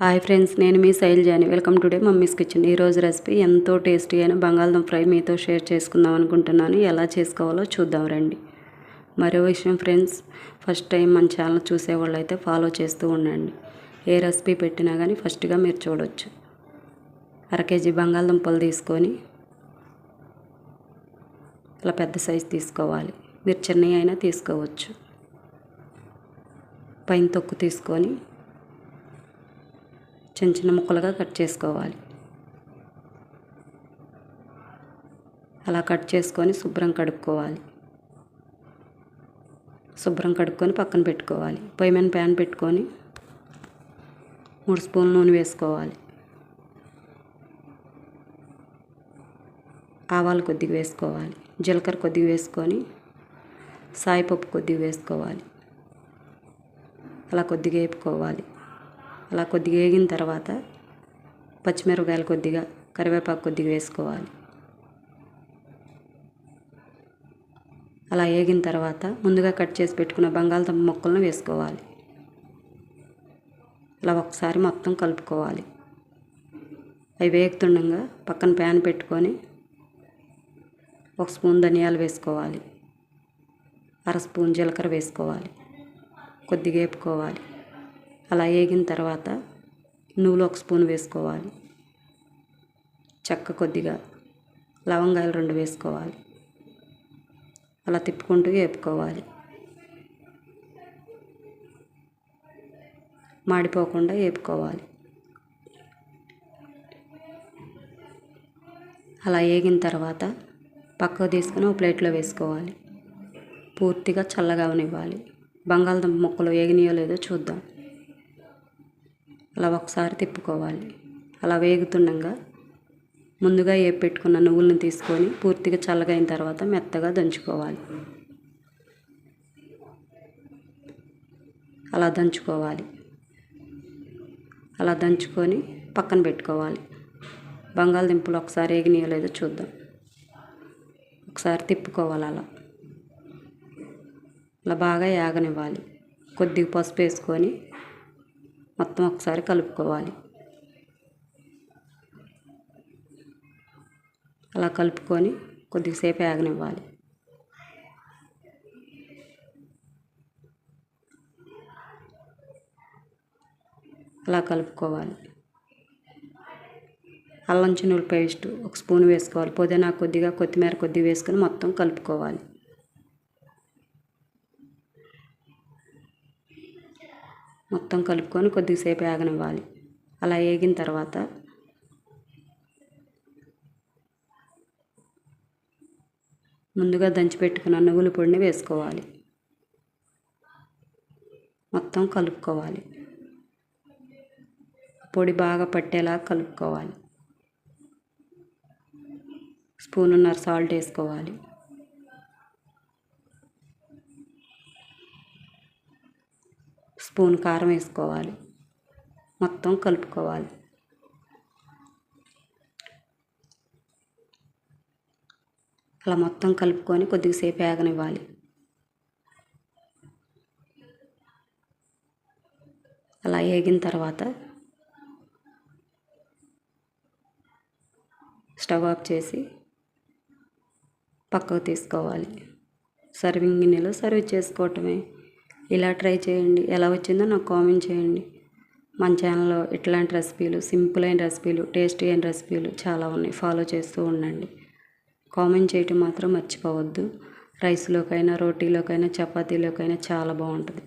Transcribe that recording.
Hi friends, నేను మీ శైలజాని. Welcome today mummy's kitchen. ఈరోజు రెసిపీ ఎంతో టేస్టీ అయిన బంగాళదుంప ఫ్రై మీతో షేర్ చేసుకుందాం అనుకుంటున్నాను. ఎలా చేసుకోవాలో చూద్దాం రండి. మరో విషయం ఫ్రెండ్స్, ఫస్ట్ టైం మన ఛానల్ చూసేవాళ్ళు అయితే ఫాలో చేస్తూ ఉండండి. ఏ రెసిపీ పెట్టినా కానీ ఫస్ట్గా మీరు చూడొచ్చు. 1 కేజీ బంగాళదుంపలు తీసుకొని ఇలా పెద్ద సైజు తీసుకోవాలి. మీరు చిన్నవి అయినా తీసుకోవచ్చు. పైన తొక్కు తీసుకొని చిన్న చిన్న ముక్కలుగా కట్ చేసుకోవాలి. అలా కట్ చేసుకొని శుభ్రం కడుక్కోవాలి. శుభ్రం కడుక్కొని పక్కన పెట్టుకోవాలి. పొయ్యి మీద ప్యాన్ పెట్టుకొని 3 స్పూన్ల నూనె వేసుకోవాలి. ఆవాలు కొద్దిగా వేసుకోవాలి. జీలకర్ర కొద్దిగా వేసుకొని సాయిపప్పు కొద్దిగా వేసుకోవాలి. అలా కొద్దిగా వేపుకోవాలి. అలా కొద్దిగా వేగిన తర్వాత పచ్చిమిరపకాయలు కొద్దిగా, కరివేపాకు కొద్దిగా వేసుకోవాలి. అలా వేగిన తర్వాత ముందుగా కట్ చేసి పెట్టుకున్న బంగాళదుంప ముక్కలను వేసుకోవాలి. అలా ఒకసారి మొత్తం కలుపుకోవాలి. అవి వేగుతుండగా పక్కన ప్యాన్ పెట్టుకొని 1 స్పూన్ ధనియాలు వేసుకోవాలి. 1/2 స్పూన్ జీలకర్ర వేసుకోవాలి. కొద్దిగా వేపుకోవాలి. అలా వేగిన తర్వాత నువ్వులు 1 స్పూన్ వేసుకోవాలి. చెక్క కొద్దిగా, లవంగాయలు 2 వేసుకోవాలి. అలా తిప్పుకుంటూ వేపుకోవాలి. మాడిపోకుండా వేపుకోవాలి. అలా వేగిన తర్వాత పక్కకు తీసుకుని ఒక ప్లేట్లో వేసుకోవాలి. పూర్తిగా చల్లగా అవనివ్వాలి. బంగాళదుంప ముక్కలు వేగినాయో లేదో చూద్దాం. అలా ఒకసారి తిప్పుకోవాలి. అలా వేగుతుండగా ముందుగా వేపి పెట్టుకున్న నువ్వులను తీసుకొని పూర్తిగా చల్లగా అయిన తర్వాత మెత్తగా దంచుకోవాలి. అలా దంచుకోవాలి. అలా దంచుకొని పక్కన పెట్టుకోవాలి. బంగాళదుంపలు ఒకసారి వేగినాయో లేదో చూద్దాం. ఒకసారి తిప్పుకోవాలి. అలా బాగా యాగనివ్వాలి. కొద్దిగా పసుపు వేసుకొని మొత్తం ఒకసారి కలుపుకోవాలి. అలా కలుపుకొని కొద్దిసేపు యాగనివ్వాలి. అలా కలుపుకోవాలి. అల్లం చిన్నుల్లి పేస్ట్ 1 స్పూన్ వేసుకోవాలి. పుదీనా కొద్దిగా, కొత్తిమీర కొద్దిగా వేసుకొని మొత్తం కలుపుకోవాలి. మొత్తం కలుపుకొని కొద్దిసేపు వేగనివ్వాలి. అలా వేగిన తర్వాత ముందుగా దంచిపెట్టుకున్న నువ్వుల పొడిని వేసుకోవాలి. మొత్తం కలుపుకోవాలి. పొడి బాగా పట్టేలా కలుపుకోవాలి. 1.5 స్పూన్ సాల్ట్ వేసుకోవాలి. స్పూన్ కారం వేసుకోవాలి. మొత్తం కలుపుకోవాలి. అలా మొత్తం కలుపుకొని కొద్దిసేపు వేగనివ్వాలి. అలా వేగిన తర్వాత స్టవ్ ఆఫ్ చేసి పక్కకు తీసుకోవాలి. సర్వింగ్ గిన్నెలో సర్వ్ చేసుకోవటమే. ఇలా ట్రై చేయండి. ఎలా వచ్చిందో నాకు కామెంట్ చేయండి. మన ఛానల్లో ఇట్లాంటి రెసిపీలు, సింపుల్ అయిన రెసిపీలు, టేస్టీ అయిన రెసిపీలు చాలా ఉన్నాయి. ఫాలో చేస్తూ ఉండండి. కామెంట్ చేయటం మాత్రం మర్చిపోవద్దు. రైస్లోకైనా, రోటీలోకైనా, చపాతీలోకైనా చాలా బాగుంటుంది.